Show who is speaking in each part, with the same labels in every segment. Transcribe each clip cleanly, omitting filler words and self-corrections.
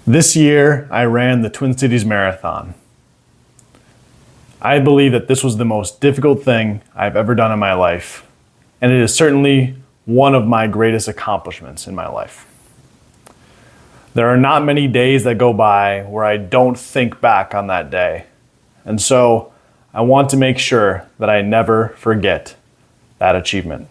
Speaker 1: This year, I ran the Twin Cities Marathon. I believe that this was the most difficult thing I've ever done in my life, and it is certainly one of my greatest accomplishments in my life. There are not many days that go by where I don't think back on that day, and so I want to make sure that I never forget that achievement.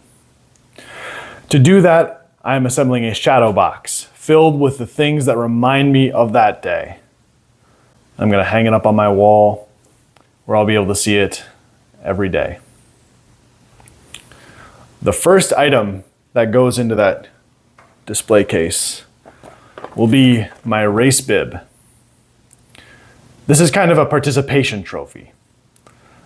Speaker 1: To do that, I am assembling a shadow box filled with the things that remind me of that day. I'm going to hang it up on my wall where I'll be able to see it every day. The first item that goes into that display case will be my race bib. This is kind of a participation trophy.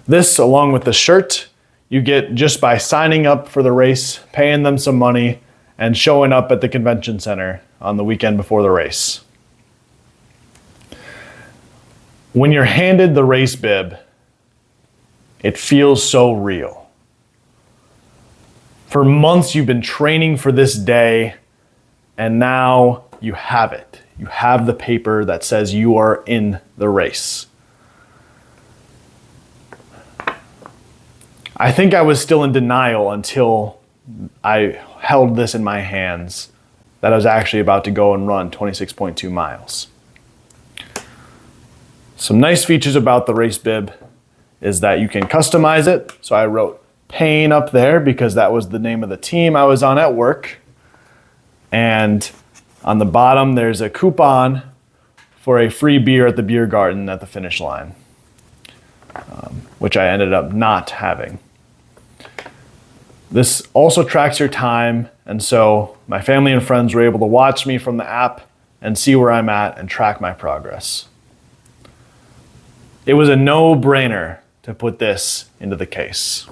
Speaker 1: This, along with the shirt, you get just by signing up for the race, paying them some money, and showing up at the convention center on the weekend before the race. When you're handed the race bib, it feels so real. For months you've been training for this day, and now you have it. You have the paper that says you are in the race. I think I was still in denial until I held this in my hands that I was actually about to go and run 26.2 miles. Some nice features about the race bib is that you can customize it. So I wrote Pain up there because that was the name of the team I was on at work. And on the bottom, there's a coupon for a free beer at the beer garden at the finish line, which I ended up not having. This also tracks your time, and so my family and friends were able to watch me from the app and see where I'm at and track my progress. It was a no-brainer to put this into the case.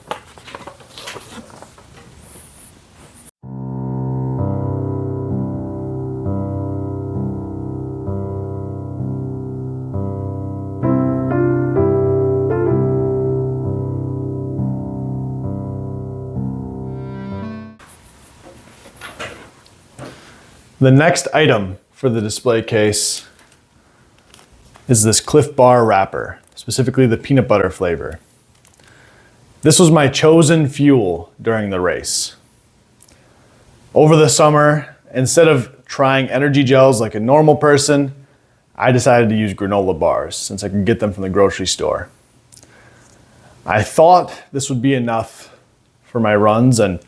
Speaker 1: The next item for the display case is this Clif Bar wrapper, specifically the peanut butter flavor. This was my chosen fuel during the race. Over the summer, instead of trying energy gels like a normal person, I decided to use granola bars since I could get them from the grocery store. I thought this would be enough for my runs, and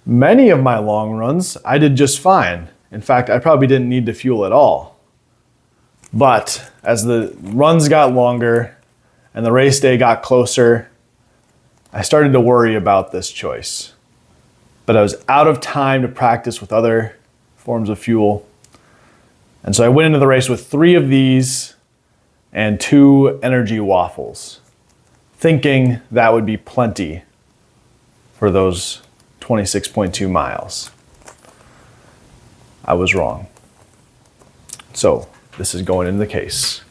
Speaker 1: many of my long runs I did just fine. In fact, I probably didn't need to fuel at all. But as the runs got longer and the race day got closer, I started to worry about this choice. But I was out of time to practice with other forms of fuel. And so I went into the race with 3 of these and 2 energy waffles, thinking that would be plenty for those 26.2 miles. I was wrong. So this is going into the case.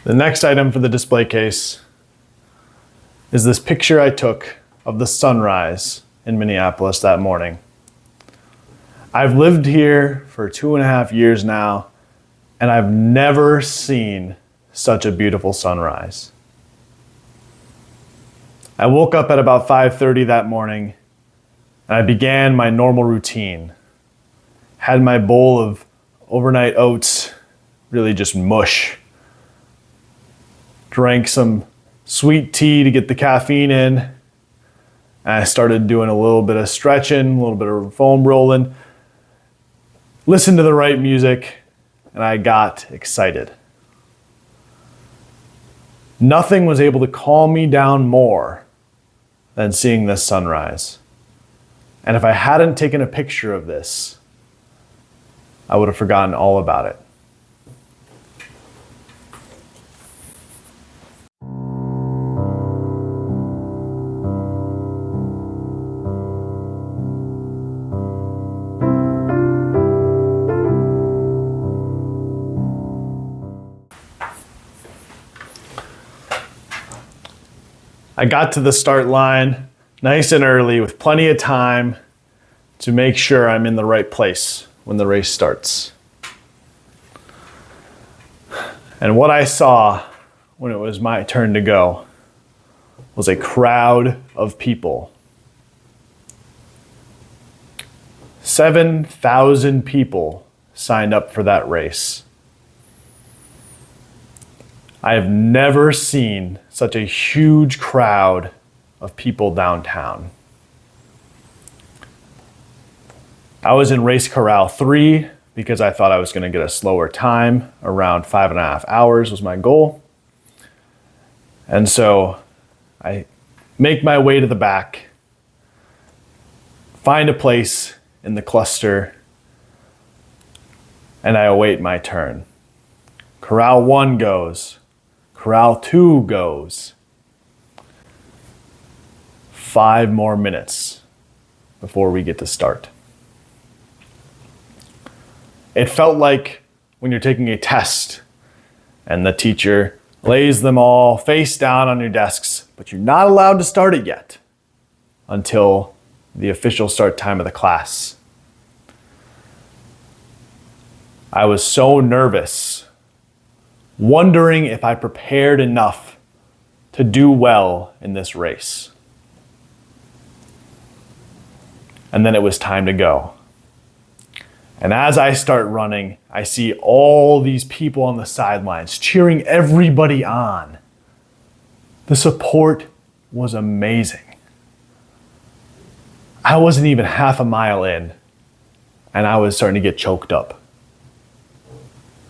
Speaker 1: The next item for the display case is this picture I took of the sunrise in Minneapolis that morning. I've lived here for 2.5 years now, and I've never seen such a beautiful sunrise. I woke up at about 5:30 that morning, and I began my normal routine. Had my bowl of overnight oats, really just mush. Drank some sweet tea to get the caffeine in, And I started doing a little bit of stretching, a little bit of foam rolling, listened to the right music, and I got excited. Nothing was able to calm me down more than seeing this sunrise. And if I hadn't taken a picture of this, I would have forgotten all about it. I got to the start line nice and early with plenty of time to make sure I'm in the right place when the race starts. And what I saw when it was my turn to go was a crowd of people. 7,000 people signed up for that race. I have never seen such a huge crowd of people downtown. I was in race corral 3 because I thought I was going to get a slower time. Around 5.5 hours was my goal. And so I make my way to the back, find a place in the cluster, and I await my turn. Corral 1 goes. Corral 2 goes. 5 more minutes before we get to start. It felt like when you're taking a test and the teacher lays them all face down on your desks, but you're not allowed to start it yet until the official start time of the class. I was so nervous, wondering if I prepared enough to do well in this race. And then it was time to go. And as I start running, I see all these people on the sidelines cheering everybody on. The support was amazing. I wasn't even half a mile in, and I was starting to get choked up.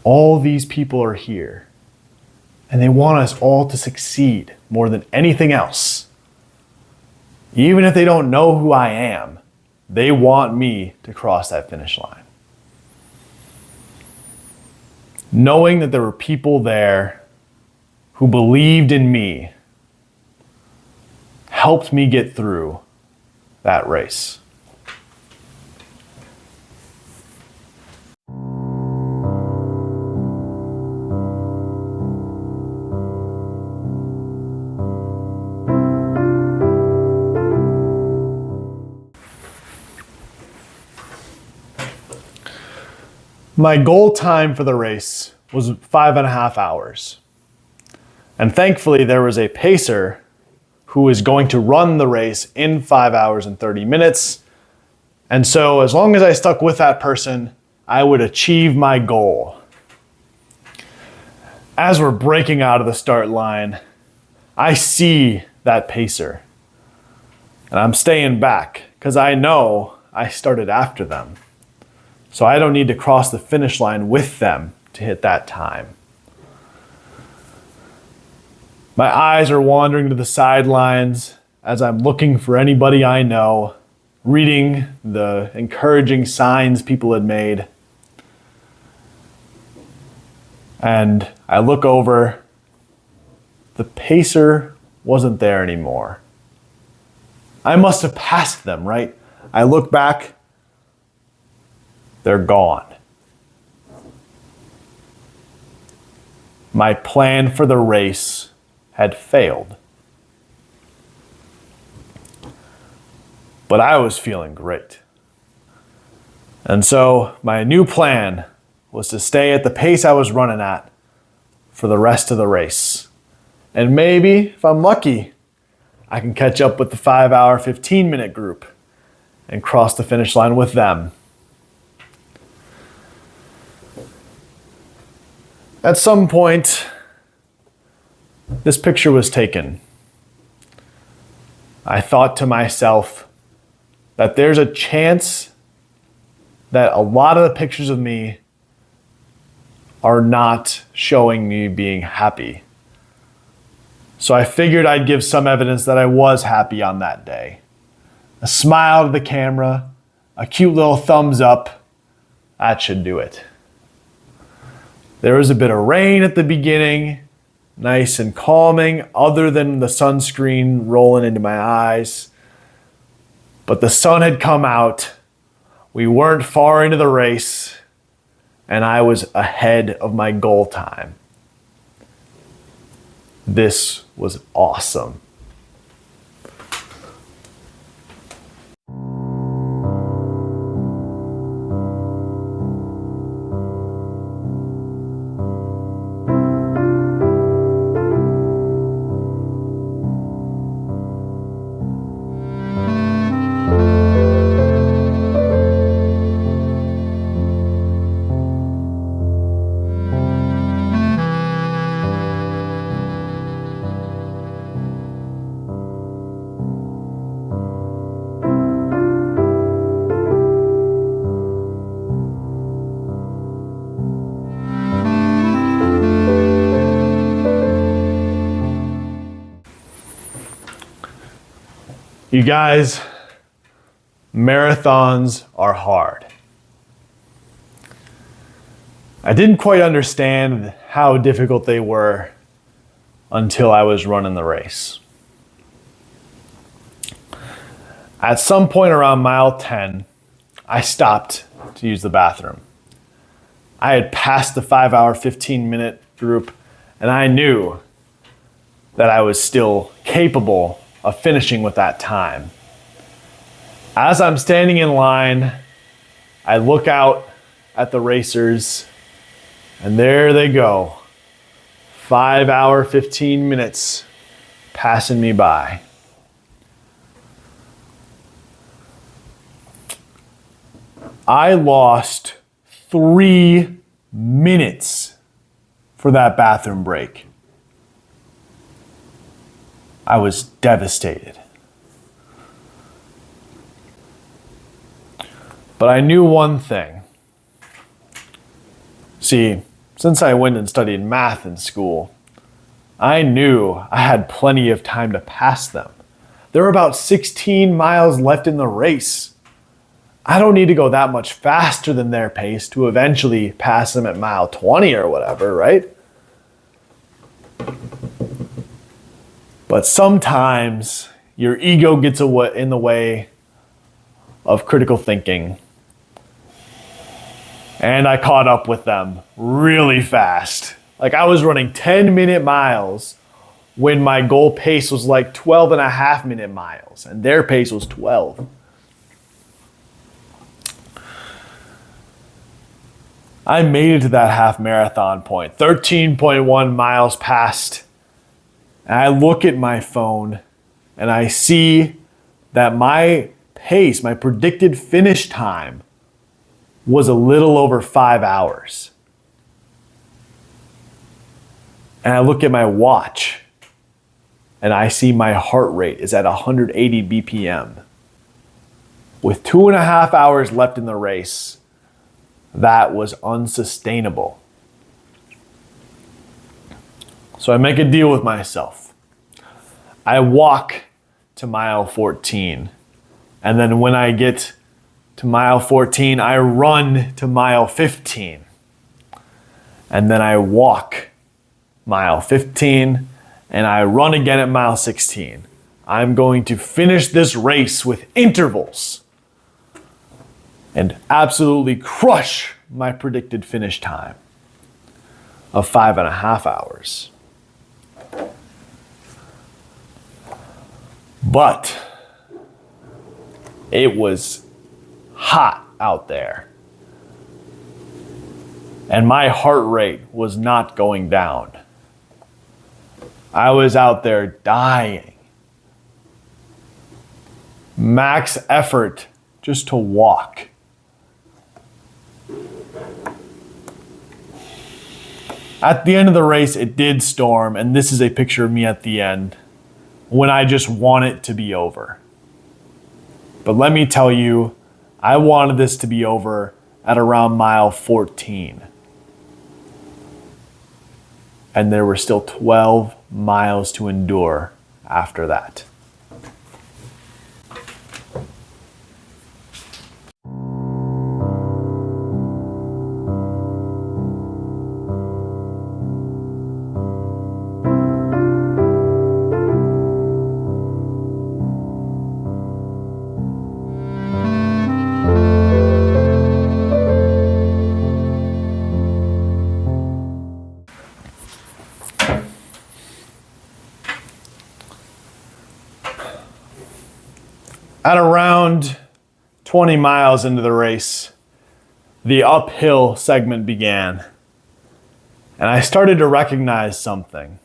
Speaker 1: All these people are here, and they want us all to succeed more than anything else. Even if they don't know who I am, they want me to cross that finish line. Knowing that there were people there who believed in me helped me get through that race. My goal time for the race was 5.5 hours. And thankfully there was a pacer who is going to run the race in 5 hours and 30 minutes. And so as long as I stuck with that person, I would achieve my goal. As we're breaking out of the start line, I see that pacer. And I'm staying back because I know I started after them. So I don't need to cross the finish line with them to hit that time. My eyes are wandering to the sidelines as I'm looking for anybody I know, reading the encouraging signs people had made. And I look over, the pacer wasn't there anymore. I must have passed them, right? I look back, they're gone. My plan for the race had failed. But I was feeling great. And so my new plan was to stay at the pace I was running at for the rest of the race. And maybe, if I'm lucky, I can catch up with the 5 hour, 15-minute group and cross the finish line with them. At some point, this picture was taken. I thought to myself that there's a chance that a lot of the pictures of me are not showing me being happy. So I figured I'd give some evidence that I was happy on that day. A smile to the camera, a cute little thumbs up, that should do it. There was a bit of rain at the beginning, nice and calming, other than the sunscreen rolling into my eyes. But the sun had come out, we weren't far into the race, and I was ahead of my goal time. This was awesome. You guys, marathons are hard. I didn't quite understand how difficult they were until I was running the race. At some point around mile 10, I stopped to use the bathroom. I had passed the 5 hour, 15-minute group, and I knew that I was still capable of finishing with that time. As I'm standing in line, I look out at the racers, and there they go. 5 hour, 15 minutes passing me by. I lost 3 minutes for that bathroom break. I was devastated. But I knew one thing. See, since I went and studied math in school, I knew I had plenty of time to pass them. There were about 16 miles left in the race. I don't need to go that much faster than their pace to eventually pass them at mile 20 or whatever, right? But sometimes your ego gets in the way of critical thinking. And I caught up with them really fast. Like I was running 10-minute miles when my goal pace was like 12.5-minute miles, and their pace was 12. I made it to that half marathon point, 13.1 miles past. And I look at my phone and I see that my pace, my predicted finish time, was a little over 5 hours. And I look at my watch and I see my heart rate is at 180 BPM. With 2.5 hours left in the race, that was unsustainable. So I make a deal with myself. I walk to mile 14. And then when I get to mile 14, I run to mile 15. And then I walk mile 15 and I run again at mile 16. I'm going to finish this race with intervals and absolutely crush my predicted finish time of 5.5 hours. But it was hot out there. And my heart rate was not going down. I was out there dying. Max effort just to walk. At the end of the race, it did storm, and this is a picture of me at the end. when I just want it to be over. But let me tell you, I wanted this to be over at around mile 14. And there were still 12 miles to endure after that. At around 20 miles into the race, the uphill segment began, and I started to recognize something,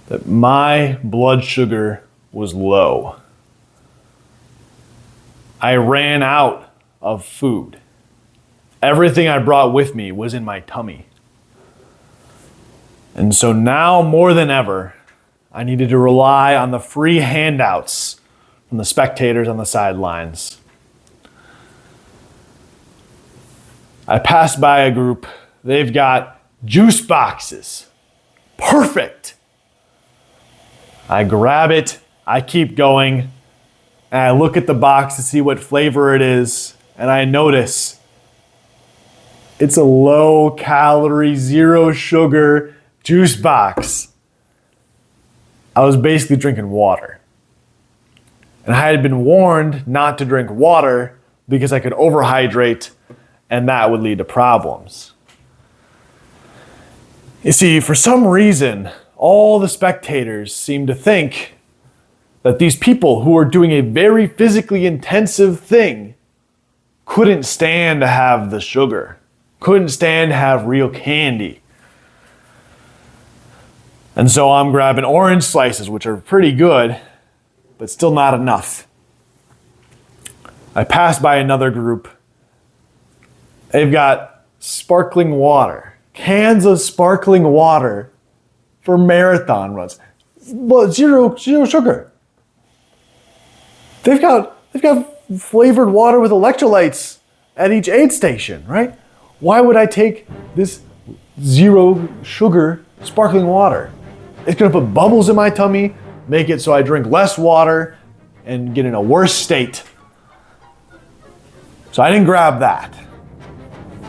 Speaker 1: that my blood sugar was low. I ran out of food. Everything I brought with me was in my tummy. And so now more than ever, I needed to rely on the free handouts from the spectators on the sidelines. I passed by a group. They've got juice boxes. Perfect. I grab it. I keep going. And I look at the box to see what flavor it is. And I notice it's a low calorie, zero sugar juice box. I was basically drinking water. And I had been warned not to drink water because I could overhydrate and that would lead to problems. You see, for some reason, all the spectators seemed to think that these people who were doing a very physically intensive thing couldn't stand to have the sugar, couldn't stand to have real candy. And so I'm grabbing orange slices, which are pretty good, but still not enough. I passed by another group. They've got sparkling water, cans of sparkling water for marathon runs. Well, zero sugar. They've got flavored water with electrolytes at each aid station, right? Why would I take this zero sugar sparkling water? It's gonna put bubbles in my tummy, make it so I drink less water and get in a worse state. So I didn't grab that.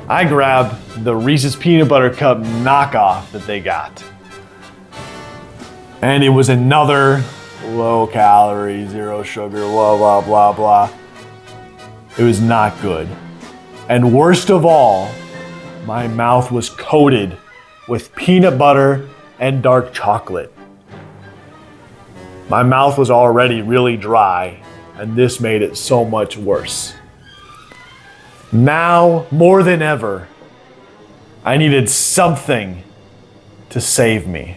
Speaker 1: I grabbed the Reese's Peanut Butter Cup knockoff that they got. And it was another low calorie, zero sugar, blah, blah, blah, blah. It was not good. And worst of all, my mouth was coated with peanut butter and dark chocolate. My mouth was already really dry, and this made it so much worse. Now, more than ever, I needed something to save me.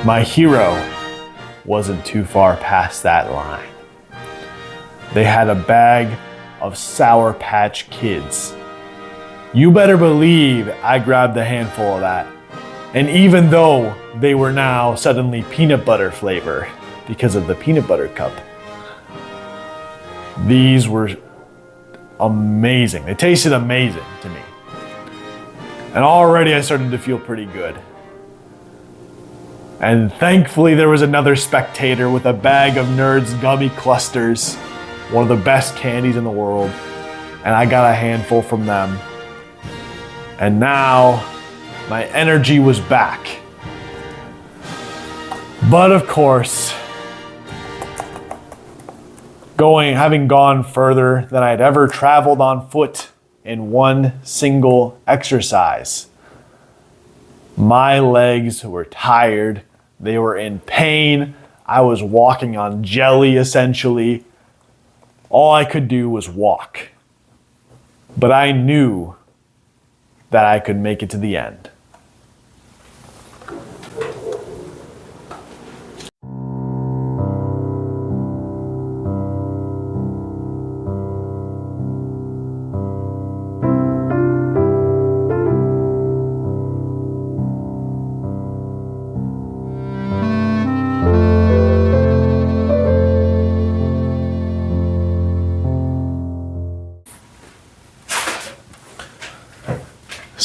Speaker 1: My hero wasn't too far past that line. They had a bag of Sour Patch Kids. You better believe I grabbed a handful of that. And even though they were now suddenly peanut butter flavor because of the peanut butter cup, these were amazing. They tasted amazing to me. And already I started to feel pretty good. And thankfully there was another spectator with a bag of Nerds gummy clusters, one of the best candies in the world, and I got a handful from them. And now my energy was back. But of course, having gone further than I had ever traveled on foot in one single exercise, my legs were tired. They were in pain. I was walking on jelly, essentially. All I could do was walk. But I knew that I could make it to the end.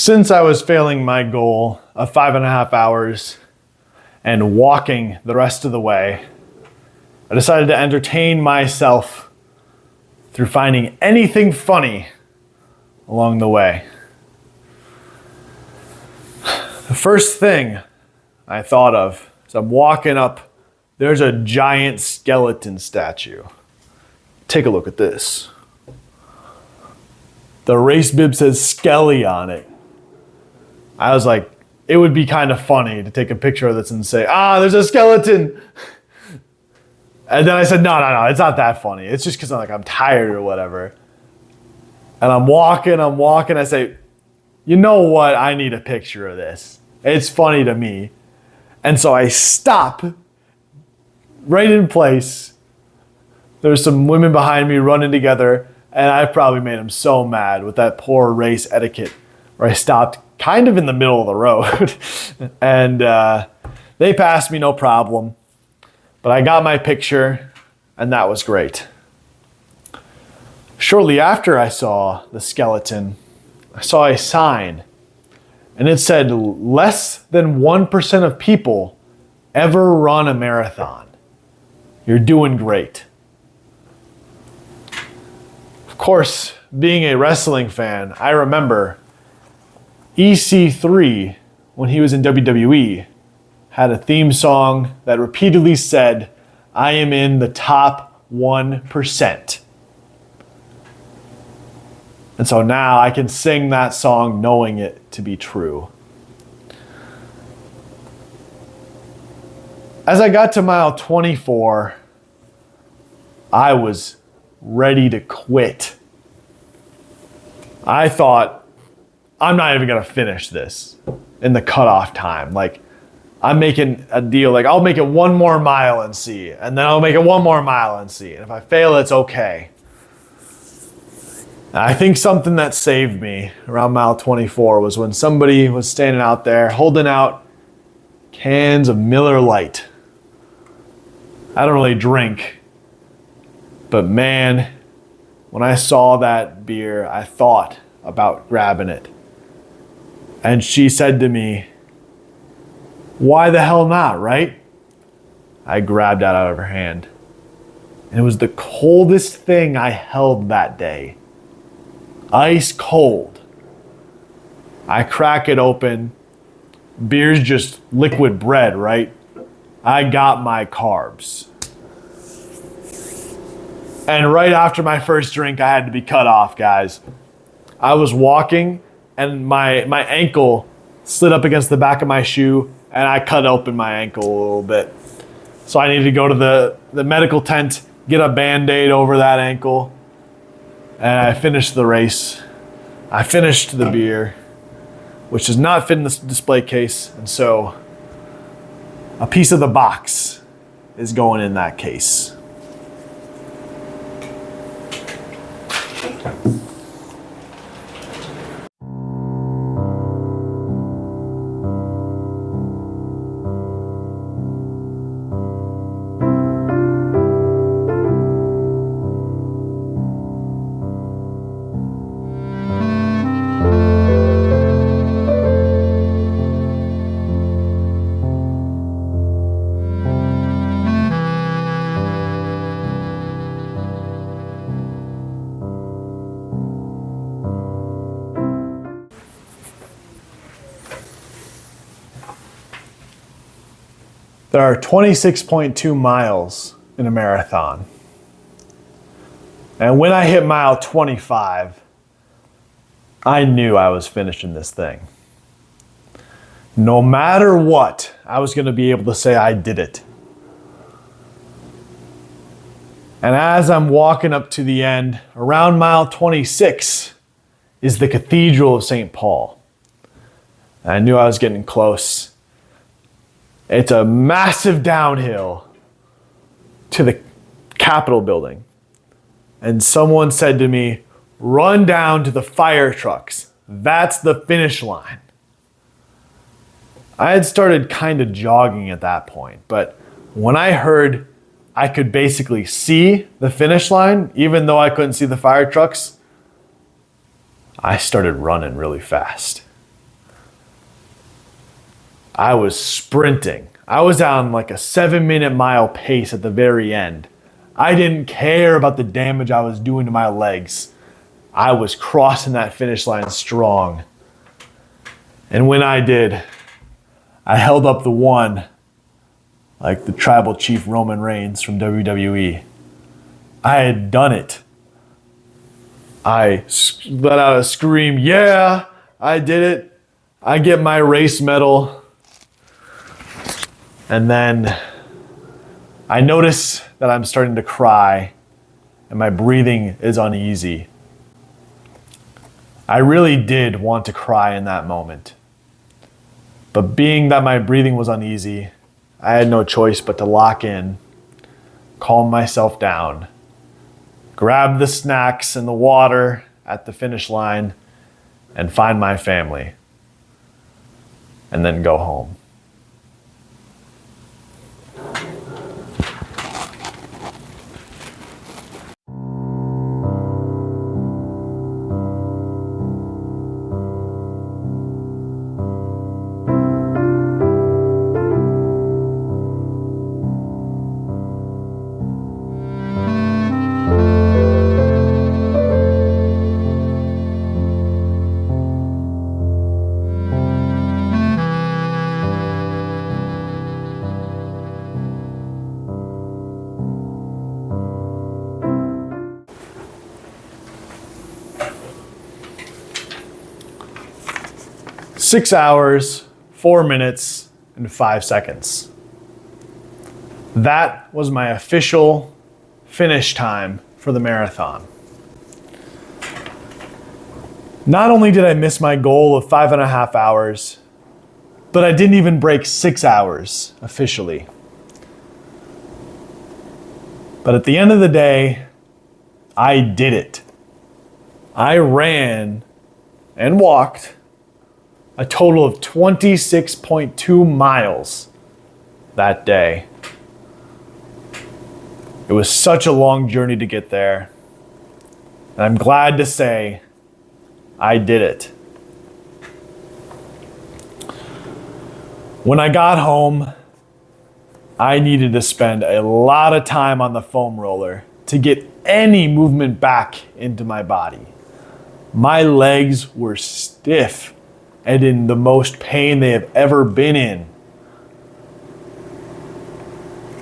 Speaker 1: Since I was failing my goal of 5.5 hours and walking the rest of the way, I decided to entertain myself through finding anything funny along the way. The first thing I thought of is I'm walking up, there's a giant skeleton statue. Take a look at this. The race bib says Skelly on it. I was like, it would be kind of funny to take a picture of this and say, there's a skeleton. And then I said, no, it's not that funny. It's just because I'm tired or whatever. And I'm walking. I say, you know what? I need a picture of this. It's funny to me. And so I stop right in place. There's some women behind me running together. And I probably made them so mad with that poor race etiquette where I stopped kind of in the middle of the road. And they passed me no problem. But I got my picture, and that was great. Shortly after I saw the skeleton, I saw a sign, and it said, less than 1% of people ever run a marathon. You're doing great. Of course, being a wrestling fan, I remember EC3, when he was in WWE, had a theme song that repeatedly said, I am in the top 1%. And so now I can sing that song knowing it to be true. As I got to mile 24, I was ready to quit. I thought, I'm not even gonna finish this in the cutoff time. I'm making a deal, I'll make it one more mile and see, and then I'll make it one more mile and see. And if I fail, it's okay. And I think something that saved me around mile 24 was when somebody was standing out there holding out cans of Miller Lite. I don't really drink, but man, when I saw that beer, I thought about grabbing it. And she said to me, why the hell not, right? I grabbed that out of her hand. And it was the coldest thing I held that day. Ice cold. I crack it open. Beer's just liquid bread, right? I got my carbs. And right after my first drink, I had to be cut off, guys. I was walking and my ankle slid up against the back of my shoe and I cut open my ankle a little bit. So I needed to go to the medical tent, get a Band-Aid over that ankle, and I finished the race. I finished the beer, which does not fit in this display case, and so a piece of the box is going in that case. There are 26.2 miles in a marathon. And when I hit mile 25, I knew I was finishing this thing. No matter what, I was going to be able to say I did it. And as I'm walking up to the end, around mile 26 is the Cathedral of St. Paul. And I knew I was getting close. It's a massive downhill to the Capitol building. And someone said to me, run down to the fire trucks. That's the finish line. I had started kind of jogging at that point, but when I heard I could basically see the finish line, even though I couldn't see the fire trucks, I started running really fast. I was sprinting. I was on like a 7-minute mile pace at the very end. I didn't care about the damage I was doing to my legs. I was crossing that finish line strong. And when I did, I held up the one like the tribal chief Roman Reigns from WWE. I had done it. I let out a scream, yeah, I did it. I get my race medal. And then I notice that I'm starting to cry and my breathing is uneasy. I really did want to cry in that moment. But being that my breathing was uneasy, I had no choice but to lock in, calm myself down, grab the snacks and the water at the finish line, and find my family, and then go home. Six hours, 4 minutes, and 5 seconds. That was my official finish time for the marathon. Not only did I miss my goal of 5.5 hours, but I didn't even break 6 hours officially. But at the end of the day, I did it. I ran and walked a total of 26.2 miles that day. It was such a long journey to get there. And I'm glad to say I did it. When I got home, I needed to spend a lot of time on the foam roller to get any movement back into my body. My legs were stiff and in the most pain they have ever been in.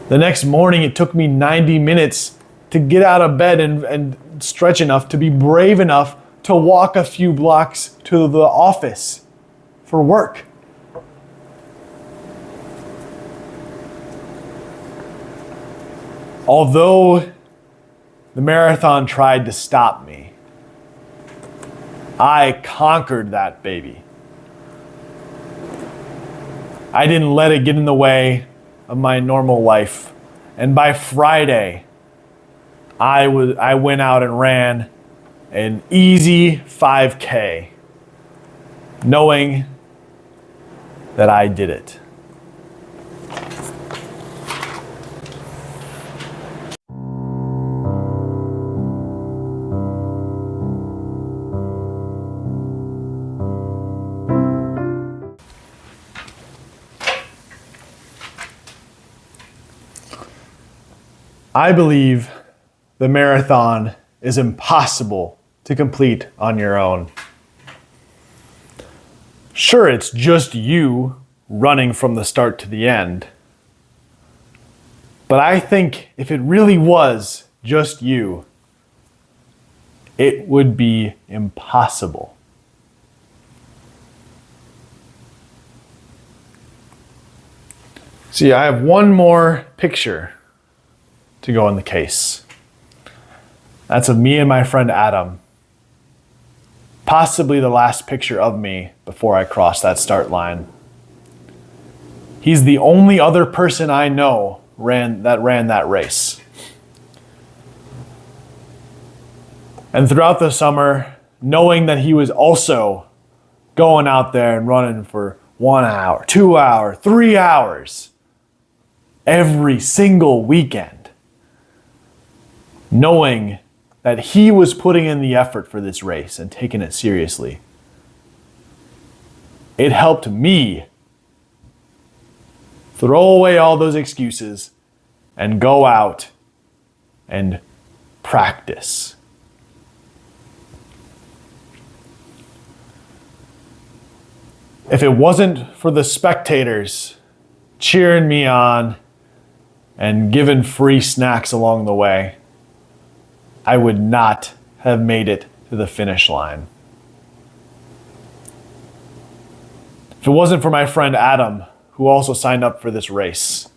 Speaker 1: The next morning, it took me 90 minutes to get out of bed and stretch enough to be brave enough to walk a few blocks to the office for work. Although the marathon tried to stop me, I conquered that baby. I didn't let it get in the way of my normal life. And by Friday, I went out and ran an easy 5K, knowing that I did it. I believe the marathon is impossible to complete on your own. Sure, it's just you running from the start to the end. But I think if it really was just you, it would be impossible. See, I have one more picture to go in the case. That's of me and my friend Adam. Possibly the last picture of me before I crossed that start line. He's the only other person I know ran that race. And throughout the summer, knowing that he was also going out there and running for 1 hour, 2 hours, 3 hours every single weekend, knowing that he was putting in the effort for this race and taking it seriously, it helped me throw away all those excuses and go out and practice. If it wasn't for the spectators cheering me on and giving free snacks along the way, I would not have made it to the finish line. If it wasn't for my friend Adam, who also signed up for this race,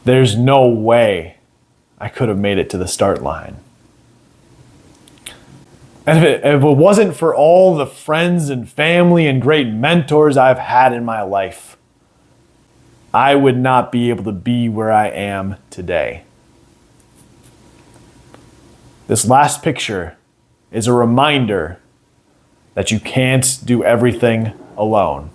Speaker 1: there's no way I could have made it to the start line. And if it wasn't for all the friends and family and great mentors I've had in my life, I would not be able to be where I am today. This last picture is a reminder that you can't do everything alone.